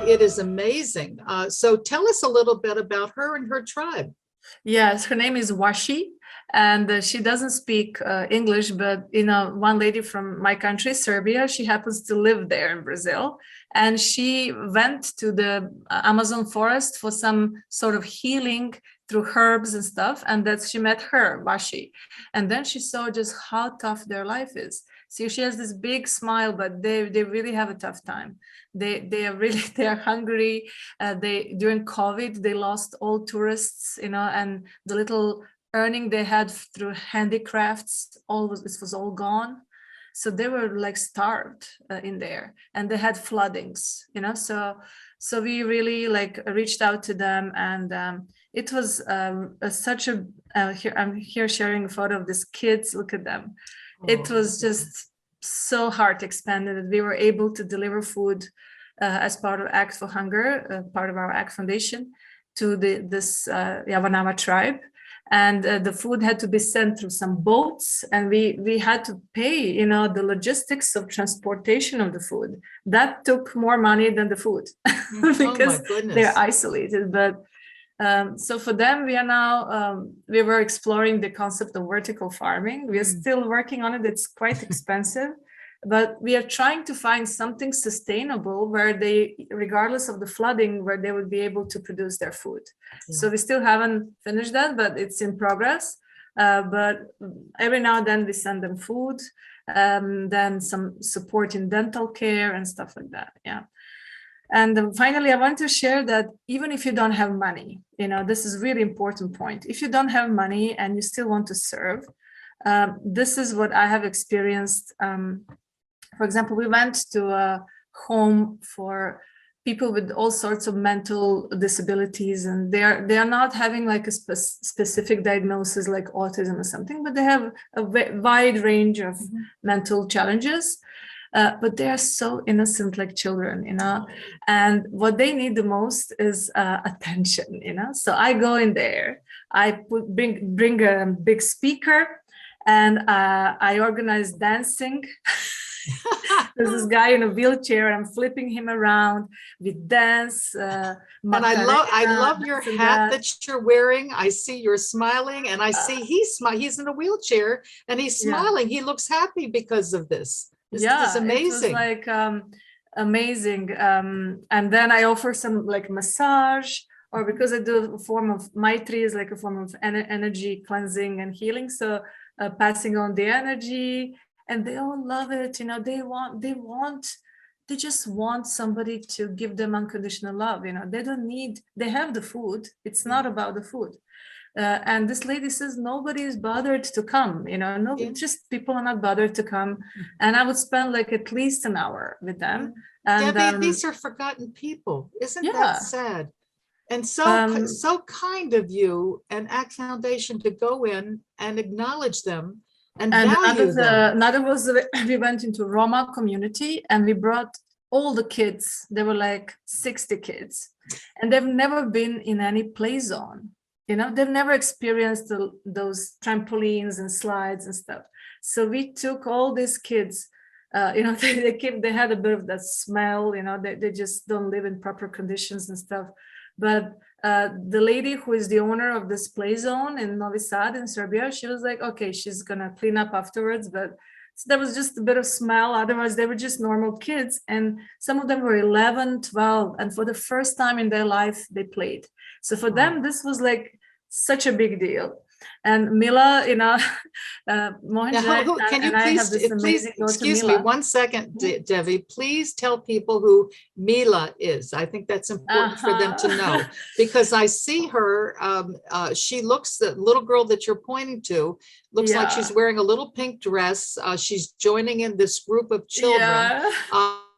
it is amazing. So tell us a little bit about her and her tribe. Yes, her name is Washi, and she doesn't speak English, but one lady from my country, Serbia, she happens to live there in Brazil, and she went to the Amazon forest for some sort of healing through herbs and stuff, and that she met her, Washi, and then she saw just how tough their life is. See, she has this big smile, but they really have a tough time. They are hungry. During COVID, they lost all tourists, and the little earning they had through handicrafts, it was all gone. So they were like starved in there, and they had floodings, So we really reached out to them, and it was such a. I'm here sharing a photo of these kids. Look at them. It was just so heart expanded that we were able to deliver food as part of ACT for Hunger, part of our ACT Foundation, to this Yavanama tribe. And the food had to be sent through some boats, and we had to pay, the logistics of transportation of the food. That took more money than the food because they're isolated. But so for them, we are now, we were exploring the concept of vertical farming. We are still working on it. It's quite expensive, but we are trying to find something sustainable where they, regardless of the flooding, where they would be able to produce their food. So we still haven't finished that, but it's in progress. But every now and then we send them food, then some support in dental care and stuff like that. Yeah. And finally, I want to share that even if you don't have money, this is a really important point. If you don't have money and you still want to serve, this is what I have experienced. For example, we went to a home for people with all sorts of mental disabilities, and they are not having like a specific diagnosis like autism or something, but they have a wide range of mental challenges. But they are so innocent, like children, and what they need the most is attention, So I go in there, I bring a big speaker, and I organize dancing. There's this guy in a wheelchair. I'm flipping him around. We dance. And I love your hat that you're wearing. I see you're smiling, and I see he's in a wheelchair and he's smiling. He looks happy because of this. This is amazing. It was amazing. And then I offer some massage, or because I do a form of Maitri is like a form of energy cleansing and healing. So passing on the energy, and they all love it. They just want somebody to give them unconditional love. They have the food. It's not about the food. And this lady says nobody is bothered to come, just people are not bothered to come. And I would spend at least an hour with them. And Debbie, these are forgotten people. Isn't that sad? And so kind of you and ACT Foundation to go in and acknowledge them and value them. Another was we went into Roma community, and we brought all the kids. There were 60 kids, and they've never been in any play zone. They've never experienced those trampolines and slides and stuff. So we took all these kids, they had a bit of that smell, they just don't live in proper conditions and stuff. But the lady who is the owner of this play zone in Novi Sad in Serbia, she was like, okay, she's gonna clean up afterwards. But there was just a bit of smell. Otherwise, they were just normal kids. And some of them were 11, 12. And for the first time in their life, they played. So for them, this was such a big deal. And Mila, Mohanji, can you please excuse me 1 second, Devi, please tell people who Mila is. I think that's important for them to know, because I see her, she looks, the little girl that you're pointing to, looks like she's wearing a little pink dress. She's joining in this group of children.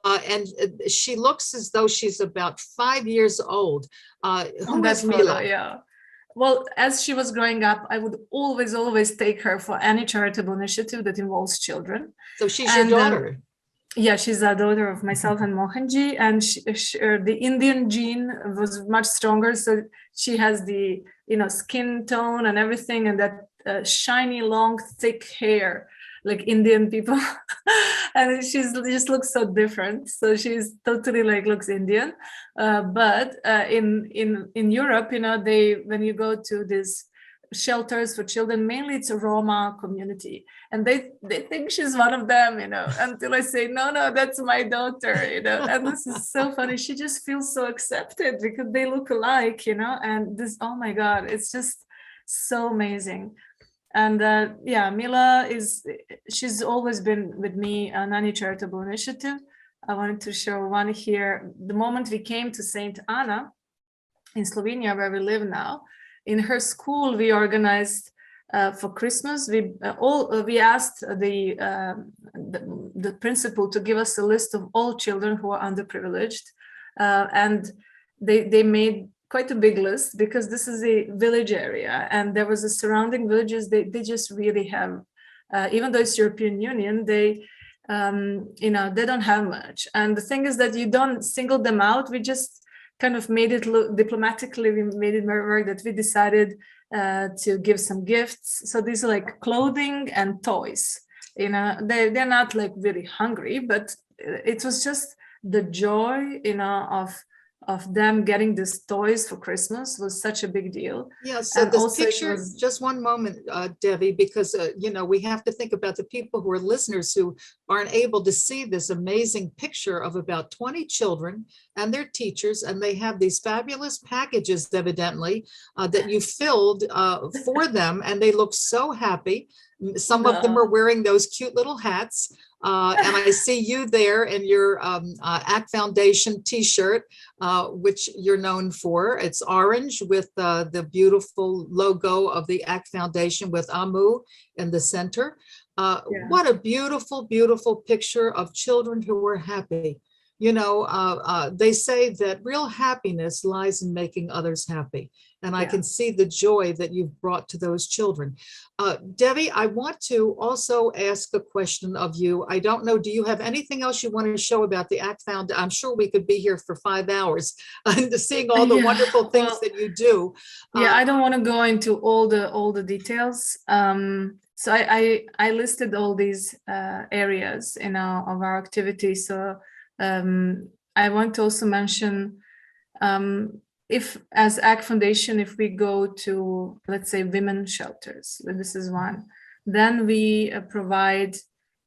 And she looks as though she's about 5 years old. Who is Mila? Well, as she was growing up, I would always take her for any charitable initiative that involves children. So she's your daughter? She's a daughter of myself and Mohanji, and the Indian gene was much stronger. So she has the skin tone and everything, and that shiny, long, thick hair, like Indian people. and she's just looks so different. So she's totally like looks Indian. But in Europe, you know, when you go to these shelters for children, mainly it's a Roma community, and they think she's one of them, you know, until I say, no, that's my daughter, you know. And this is so funny. She just feels so accepted because they look alike, you know. And this, oh my God, it's just so amazing. And yeah, Mila she's always been with me on any charitable initiative. I wanted to show one here. The moment we came to St. Anna in Slovenia, where we live now, in her school, we organized for Christmas. We asked the principal to give us a list of all children who are underprivileged, and they made quite a big list, because this is a village area, and there was a surrounding villages. They just really have, even though it's European Union, they you know, they don't have much. And the thing is that you don't single them out. We just kind of made it look diplomatically. We made it work that we decided to give some gifts. So these are like clothing and toys. You know, they're not like really hungry, but it was just the joy, you know, of them getting these toys for Christmas was such a big deal. Yeah, so And this also picture, just one moment, Devi, because, you know, we have to think about the people who are listeners who aren't able to see this amazing picture of about 20 children and their teachers, and they have these fabulous packages, evidently, that you filled for them, and they look so happy. Some of them are wearing those cute little hats. And I see you there in your ACT Foundation t-shirt, which you're known for. It's orange with the beautiful logo of the ACT Foundation with anew in the center. Yeah. What a beautiful, beautiful picture of children who are happy. You know, they say that real happiness lies in making others happy. And I can see the joy that you've brought to those children. Devi, I want to also ask a question of you. I don't know, do you have anything else you want to show about the ACT Foundation? I'm sure we could be here for 5 hours and seeing all the wonderful things that you do. Yeah, I don't want to go into all the details. So I listed all these areas, you know, of our activity. So I want to also mention, if as ACT Foundation, if we go to, let's say, women shelters, this is one, then we provide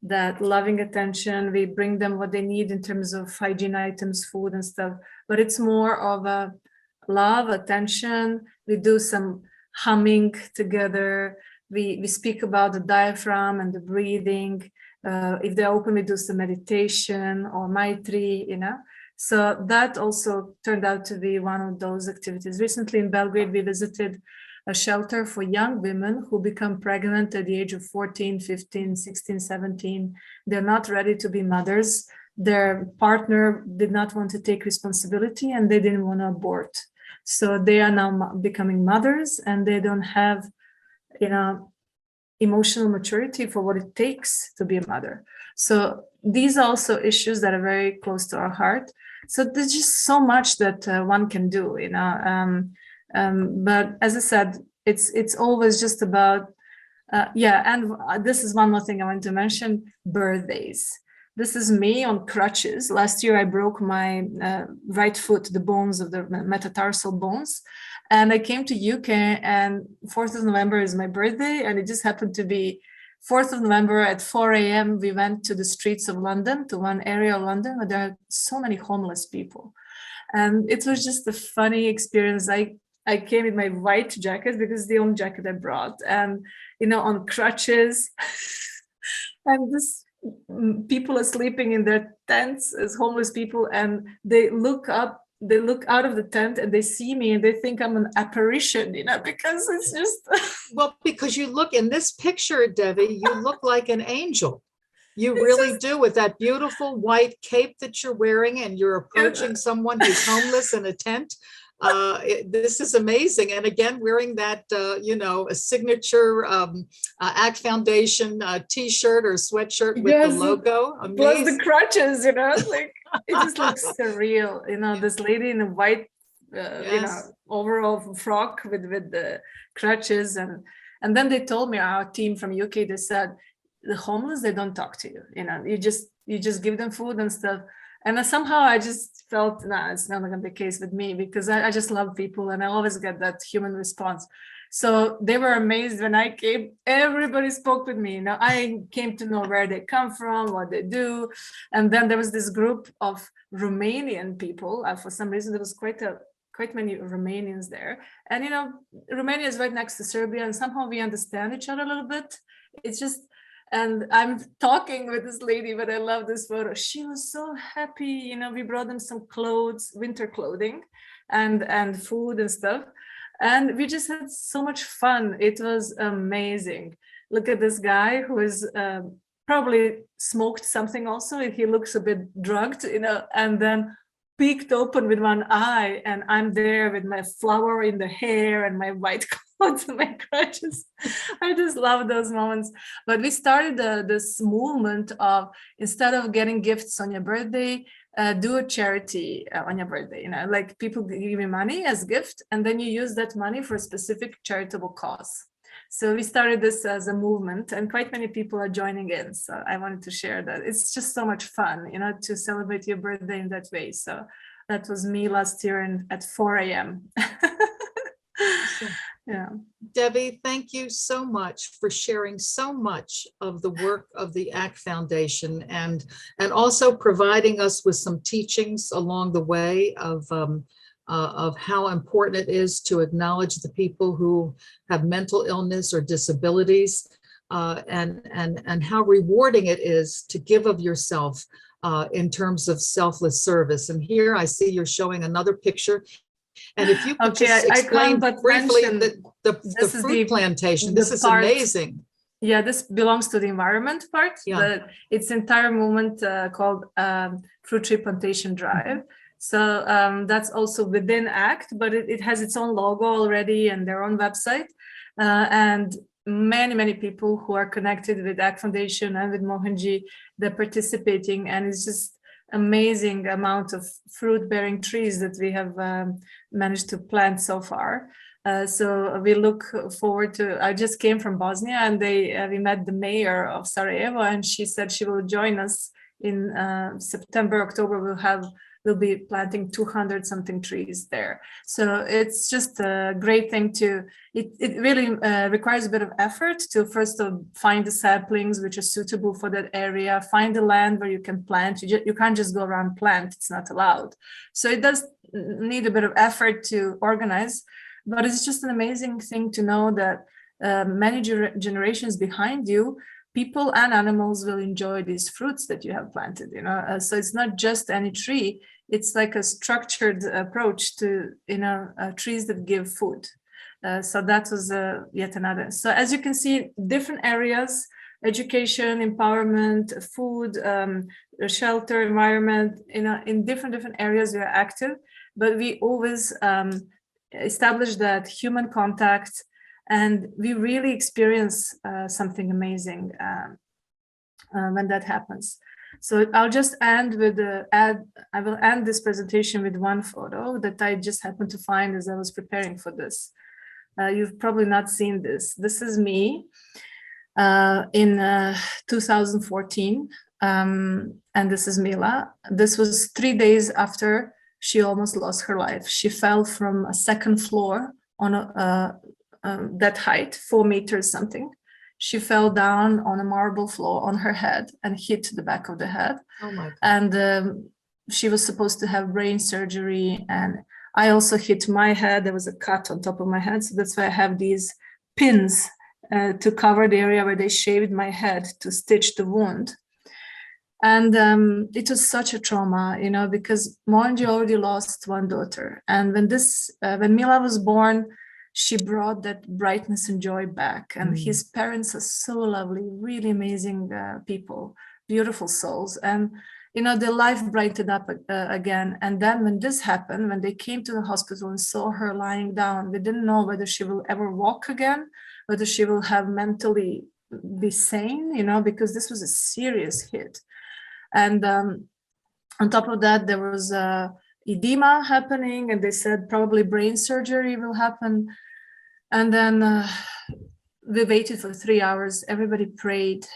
that loving attention. We bring them what they need in terms of hygiene items, food and stuff, but it's more of a love, attention. We do some humming together. We speak about the diaphragm and the breathing. If they're open, we do some meditation or Maitri, you know. So that also turned out to be one of those activities. Recently in Belgrade, we visited a shelter for young women who become pregnant at the age of 14, 15, 16, 17. They're not ready to be mothers. Their partner did not want to take responsibility and they didn't want to abort. So they are now becoming mothers, and they don't have, you know, emotional maturity for what it takes to be a mother. So these are also issues that are very close to our heart. So there's just so much that one can do, you know. But as I said, it's always just about, and this is one more thing I want to mention, birthdays. This is me on crutches. Last year I broke my right foot, the bones of the metatarsal bones. And I came to UK, and 4th of November is my birthday, and it just happened to be 4th of November at 4 a.m. we went to the streets of London, to one area of London where there are so many homeless people. And it was just a funny experience. I came in my white jacket because it's the only jacket I brought, and, you know, on crutches. And this people are sleeping in their tents as homeless people, and they look up, they look out of the tent and they see me and they think I'm an apparition, you know, because it's just. Well, because you look in this picture, Devi, you look like an angel. You really do, with that beautiful white cape that you're wearing, and you're approaching someone who's homeless in a tent. This is amazing. And again, wearing that, you know, a signature ACT Foundation t-shirt or sweatshirt with the logo. Amazing. Plus the crutches, you know, like it just looks surreal. You know, this lady in a white, you know, overall frock with the crutches. And then they told me, our team from UK, they said, the homeless, they don't talk to you. You just give them food and stuff. And somehow I just felt, nah, it's not going to be the case with me, because I just love people and I always get that human response. So they were amazed when I came. Everybody spoke with me. I came to know where they come from, what they do. And then there was this group of Romanian people. For some reason, there was quite many Romanians there. And, Romania is right next to Serbia, and somehow we understand each other a little bit. It's just, and I'm talking with this lady, but I love this photo. She was so happy. We brought them some clothes, winter clothing, and food and stuff. And we just had so much fun. It was amazing. Look at this guy who is probably smoked something also. He looks a bit drugged, and then peeked open with one eye, and I'm there with my flower in the hair and my white clothes and my crutches. I just love those moments. But we started this movement of, instead of getting gifts on your birthday, do a charity on your birthday. Like people give you money as gift, and then you use that money for a specific charitable cause. So we started this as a movement, and quite many people are joining in. So I wanted to share that. It's just so much fun, to celebrate your birthday in that way. So that was me last year at 4 a.m. Yeah. Devi, thank you so much for sharing so much of the work of the ACT Foundation, and also providing us with some teachings along the way of how important it is to acknowledge the people who have mental illness or disabilities, and how rewarding it is to give of yourself in terms of selfless service. And here I see you're showing another picture. And if you could just explain briefly the fruit plantation, this is amazing. Yeah, this belongs to the environment part. Yeah. It's entire movement called Fruit Tree Plantation Drive. So that's also within ACT, but it has its own logo already and their own website. And many people who are connected with ACT Foundation and with Mohanji, they're participating, and it's just amazing amount of fruit-bearing trees that we have managed to plant so far. So we look forward to, I just came from Bosnia, and we met the mayor of Sarajevo, and she said she will join us in September, October. We'll be planting 200 something trees there. So it's just a great thing it really requires a bit of effort to first find the saplings which are suitable for that area, find the land where you can plant. You can't just go around plant, it's not allowed. So it does need a bit of effort to organize, but it's just an amazing thing to know that many generations behind you, people and animals will enjoy these fruits that you have planted, so it's not just any tree, it's like a structured approach to, trees that give food. So that was yet another. So as you can see, different areas, education, empowerment, food, shelter, environment, in different areas we are active, but we always establish that human contact, and we really experience something amazing when that happens. So I'll just end with I will end this presentation with one photo that I just happened to find as I was preparing for this. You've probably not seen this. This is me in 2014, and this is Mila. This was 3 days after she almost lost her life. She fell from a second floor on that height, 4 meters something. She fell down on a marble floor on her head and hit the back of the head. Oh my God. And she was supposed to have brain surgery. And I also hit my head. There was a cut on top of my head. So that's why I have these pins to cover the area where they shaved my head to stitch the wound. And it was such a trauma, because Mohanji already lost one daughter. And when Mila was born, she brought that brightness and joy back. And his parents are so lovely, really amazing people, beautiful souls. And, their life brightened up again. And then when this happened, when they came to the hospital and saw her lying down, they didn't know whether she will ever walk again, whether she will have mentally be sane, because this was a serious hit. And on top of that, there was edema happening, and they said probably brain surgery will happen. And then we waited for 3 hours. Everybody prayed.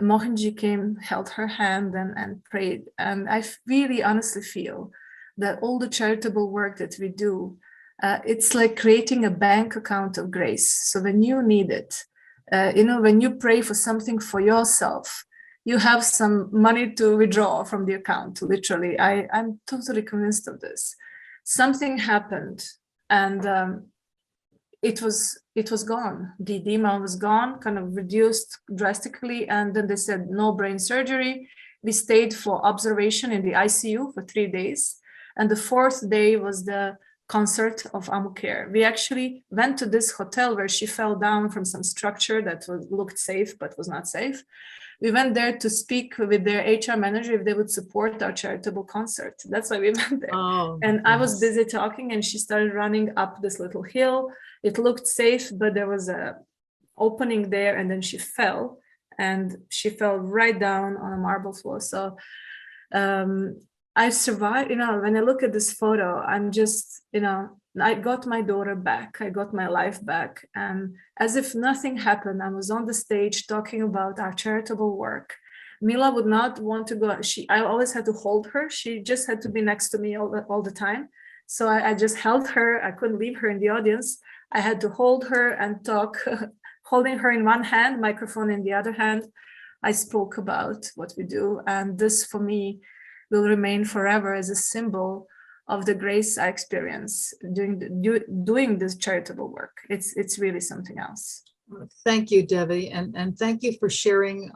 Mohanji came, held her hand and prayed. And I really honestly feel that all the charitable work that we do, it's like creating a bank account of grace. So when you need it, when you pray for something for yourself, you have some money to withdraw from the account, literally. I'm totally convinced of this. Something happened and it was gone. The edema was gone, kind of reduced drastically. And then they said no brain surgery. We stayed for observation in the ICU for 3 days. And the 4th day was the concert of ACT4UKRAINE. We actually went to this hotel where she fell down from some structure that looked safe, but was not safe. We went there to speak with their HR manager if they would support our charitable concert. That's why we went there. Oh, and yes. I was busy talking and she started running up this little hill. It looked safe, but there was a opening there and then she fell right down on a marble floor. So I survived. When I look at this photo, I'm just, I got my daughter back. I got my life back. And as if nothing happened, I was on the stage talking about our charitable work. Mila would not want to go. I always had to hold her. She just had to be next to me all the time. So I just held her. I couldn't leave her in the audience. I had to hold her and talk, holding her in one hand, microphone in the other hand. I spoke about what we do. And this for me will remain forever as a symbol of the grace I experience doing this charitable work. It's really something else. Thank you, Devi, and thank you for sharing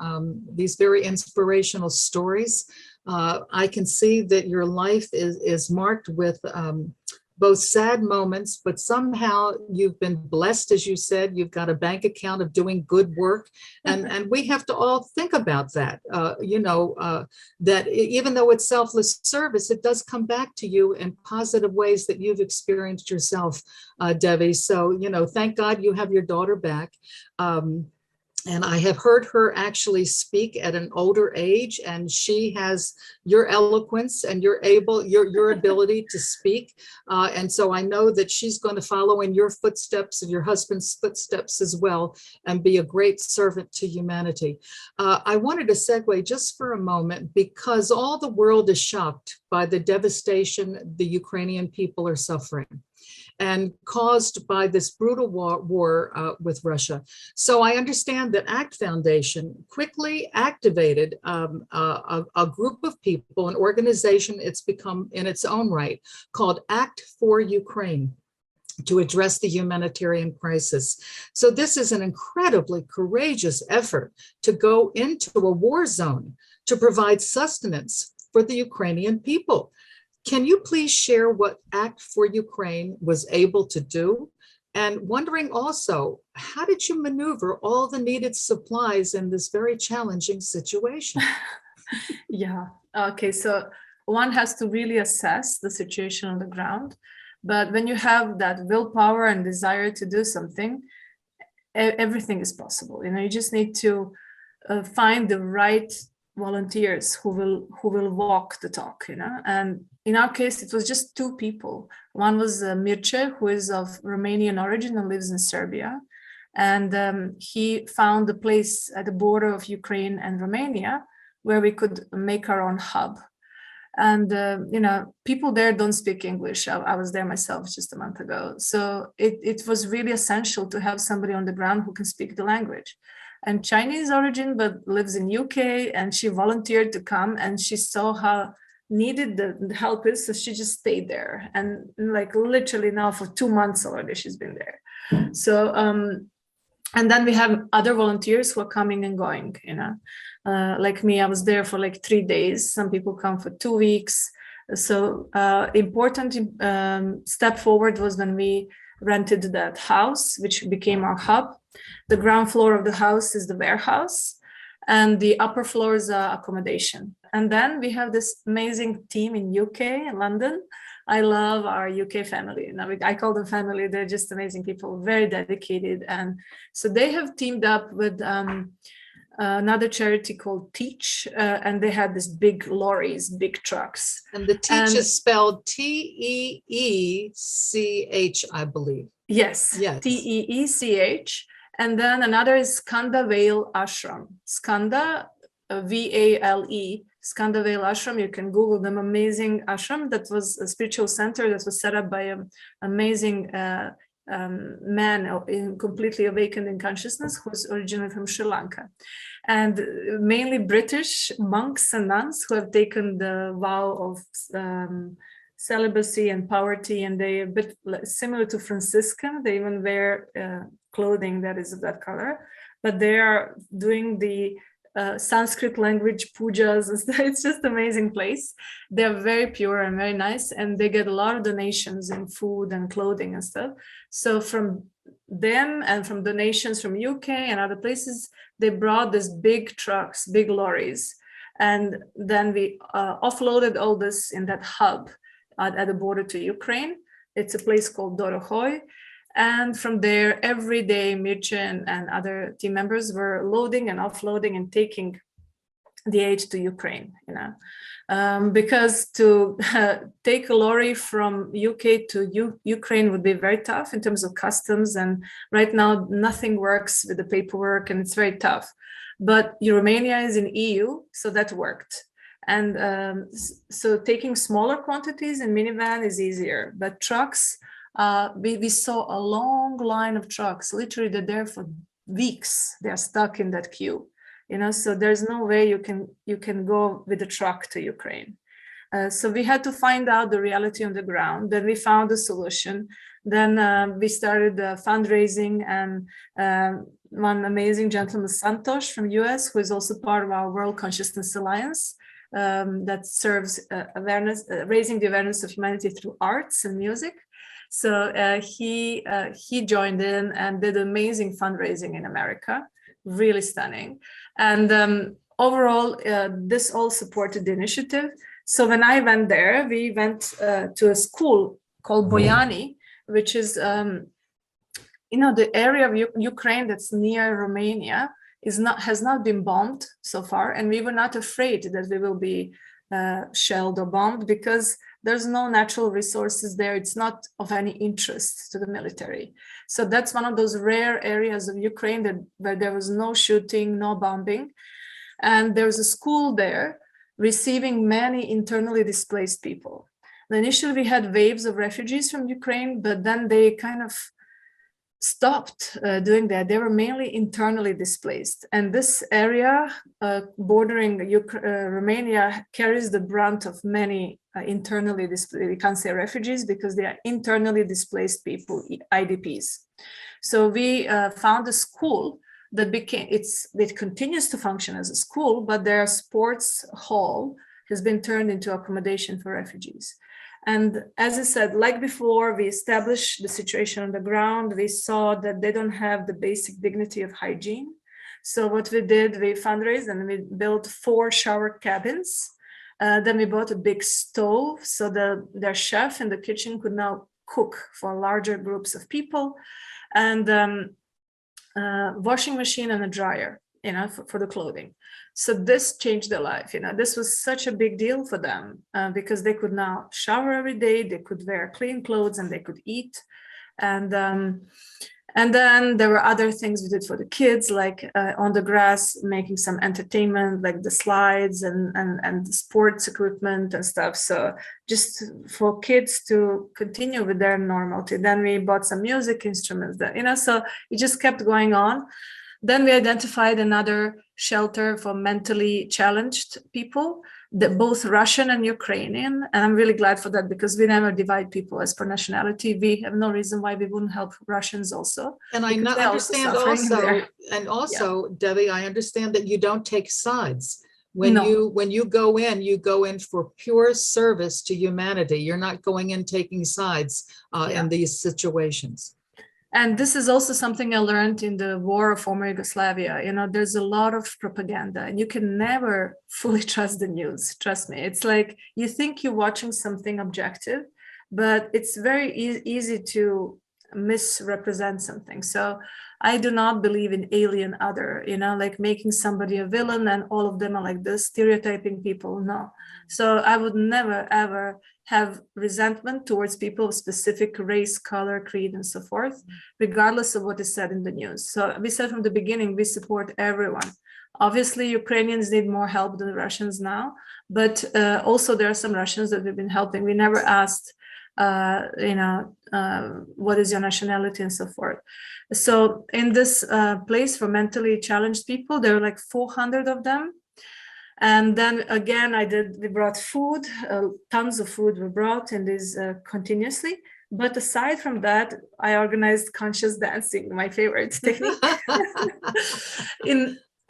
these very inspirational stories. I can see that your life is marked with both sad moments, but somehow you've been blessed, as you said. You've got a bank account of doing good work, and we have to all think about that. That even though it's selfless service, it does come back to you in positive ways that you've experienced yourself, Devi. So thank God you have your daughter back. And I have heard her actually speak at an older age, and she has your eloquence and your ability to speak. And so I know that she's going to follow in your footsteps and your husband's footsteps as well, and be a great servant to humanity. I wanted to segue just for a moment, because all the world is shocked by the devastation the Ukrainian people are suffering, and caused by this brutal war with Russia. So I understand that ACT Foundation quickly activated a group of people, an organization it's become in its own right, called ACT4UKRAINE, to address the humanitarian crisis. So this is an incredibly courageous effort to go into a war zone to provide sustenance for the Ukrainian people. Can you please share what ACT4UKRAINE was able to do? And wondering also, how did you maneuver all the needed supplies in this very challenging situation? Yeah, okay, so one has to really assess the situation on the ground. But when you have that willpower and desire to do something, everything is possible. You just need to find the right volunteers who will walk the talk, and in our case it was just 2 people. One was Mirce, who is of Romanian origin and lives in Serbia, and he found a place at the border of Ukraine and Romania where we could make our own hub. And people there don't speak English. I was there myself just a month ago, so it was really essential to have somebody on the ground who can speak the language. And Chinese origin, but lives in UK, and she volunteered to come, and she saw how needed the help is, so she just stayed there. And like literally now for 2 months already, she's been there. So, and then we have other volunteers who are coming and going, like me, I was there for like 3 days. Some people come for 2 weeks. So important step forward was when we rented that house, which became our hub. The ground floor of the house is the warehouse, and the upper floor is accommodation. And then we have this amazing team in UK, in London. I love our UK family. I call them family. They're just amazing people, very dedicated. And so they have teamed up with another charity called Teach, and they had these big lorries, big trucks. And the Teach is spelled T-E-E-C-H, I believe. Yes, yes. T-E-E-C-H. And then another is Skanda Vale Ashram. Skanda, V-A-L-E, Skanda Vale Ashram. You can Google them. Amazing ashram that was a spiritual center that was set up by an amazing man completely awakened in consciousness, who's originally from Sri Lanka. And mainly British monks and nuns who have taken the vow of celibacy and poverty, and they are a bit similar to Franciscan. They even wear clothing that is of that color, but they are doing the Sanskrit language pujas. It's just an amazing place. They're very pure and very nice, and they get a lot of donations in food and clothing and stuff. So from them and from donations from UK and other places, they brought these big trucks, big lorries, and then we offloaded all this in that hub at the border to Ukraine. It's a place called Dorohoi. And from there, every day, Mircea and other team members were loading and offloading and taking the aid to Ukraine, because to take a lorry from UK to Ukraine would be very tough in terms of customs. And right now, nothing works with the paperwork, and it's very tough. But Romania is in EU, so that worked. And so taking smaller quantities in minivan is easier, but trucks, we saw a long line of trucks. Literally, they're there for weeks. They're stuck in that queue, so there's no way you can go with a truck to Ukraine. So we had to find out the reality on the ground. Then we found a solution. Then we started fundraising, and one amazing gentleman, Santosh from US, who is also part of our World Consciousness Alliance, that serves awareness, raising the awareness of humanity through arts and music. So he joined in and did amazing fundraising in America, really stunning. And overall, this all supported the initiative. So when I went there, we went to a school called Boyani, which is, the area of Ukraine that's near Romania has not been bombed so far, and we were not afraid that we will be shelled or bombed because there's no natural resources there. It's not of any interest to the military. So that's one of those rare areas of Ukraine where there was no shooting, no bombing, and there's a school there receiving many internally displaced people. Initially, we had waves of refugees from Ukraine, but then they kind of stopped doing that. They were mainly internally displaced. And this area bordering Romania carries the brunt of many internally displaced, we can't say refugees because they are internally displaced people, IDPs. So we found a school that it continues to function as a school, but their sports hall has been turned into accommodation for refugees. And as I said, like before, we established the situation on the ground. We saw that they don't have the basic dignity of hygiene. So what we did, we fundraised and we built 4 shower cabins. Then we bought a big stove so their chef in the kitchen could now cook for larger groups of people, and washing machine and a dryer, for the clothing. So this changed their life. This was such a big deal for them because they could now shower every day, they could wear clean clothes, and they could eat. And then there were other things we did for the kids, like on the grass, making some entertainment, like the slides and the sports equipment and stuff. So just for kids to continue with their normality. Then we bought some music instruments, so it just kept going on. Then we identified another shelter for mentally challenged people, both Russian and Ukrainian. And I'm really glad for that because we never divide people as per nationality. We have no reason why we wouldn't help Russians also. And I understand also, Devi, I understand that you don't take sides. When you go in for pure service to humanity. You're not going in taking sides in these situations. And this is also something I learned in the war of former Yugoslavia. There's a lot of propaganda and you can never fully trust the news. Trust me. It's like you think you're watching something objective, but it's very easy to misrepresent something. So I do not believe in alien other, like making somebody a villain and all of them are like this, stereotyping people. No. So I would never, ever have resentment towards people of specific race, color, creed, and so forth, regardless of what is said in the news. So we said from the beginning, we support everyone. Obviously, Ukrainians need more help than Russians now, but also there are some Russians that we've been helping. We never asked, what is your nationality and so forth. So in this place for mentally challenged people, there are like 400 of them. And then again, we brought food, tons of food were brought in this continuously. But aside from that, I organized conscious dancing, my favorite technique,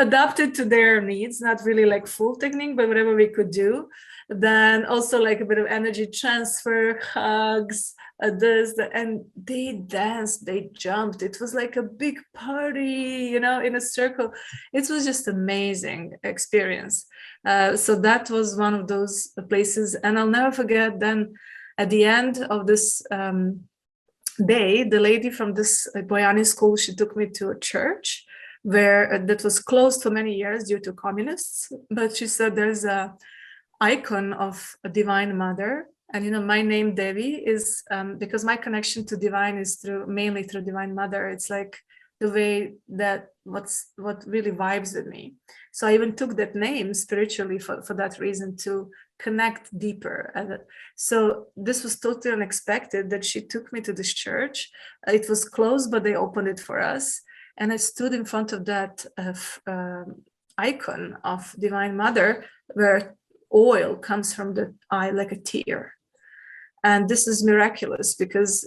adapted to their needs, not really like full technique, but whatever we could do. Then also like a bit of energy transfer, hugs, and they danced, they jumped. It was like a big party, in a circle. It was just amazing experience. So that was one of those places. And I'll never forget then at the end of this day, the lady from this Boyani school, she took me to a church where that was closed for many years due to communists. But she said there's a icon of a Divine Mother. And my name Devi is because my connection to divine is mainly through Divine Mother. It's like the way that what really vibes with me. So I even took that name spiritually for that reason, to connect deeper. So this was totally unexpected that she took me to this church. It was closed, but they opened it for us. And I stood in front of that icon of Divine Mother, where oil comes from the eye like a tear. And this is miraculous because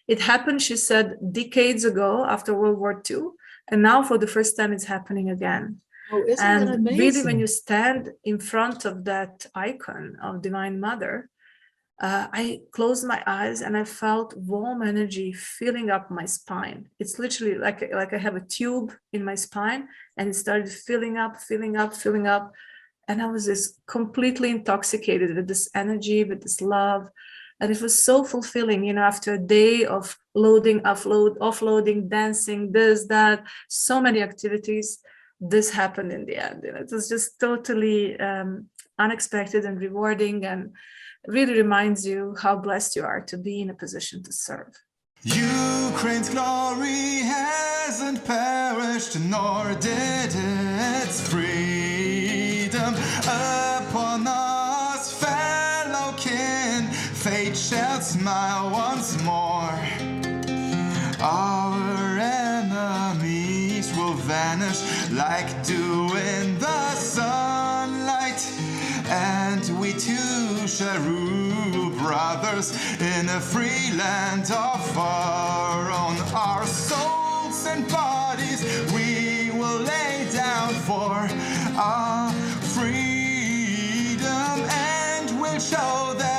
it happened, she said, decades ago after World War II. And now for the first time, it's happening again. Oh, isn't that amazing? Really, when you stand in front of that icon of Divine Mother, I closed my eyes and I felt warm energy filling up my spine. It's literally like I have a tube in my spine, and it started filling up. And I was just completely intoxicated with this energy, with this love. And it was so fulfilling, after a day of loading, offloading, dancing, this, that, so many activities, this happened in the end. It was just totally unexpected and rewarding, and really reminds you how blessed you are to be in a position to serve. Ukraine's glory hasn't perished, nor did its freedom. Upon us, fellow kin, fate shall smile once more. Our enemies will vanish like dew in the sunlight, and we too shall rule, brothers, in a free land of our own. Our souls and bodies we will lay down for our freedom, and we'll show that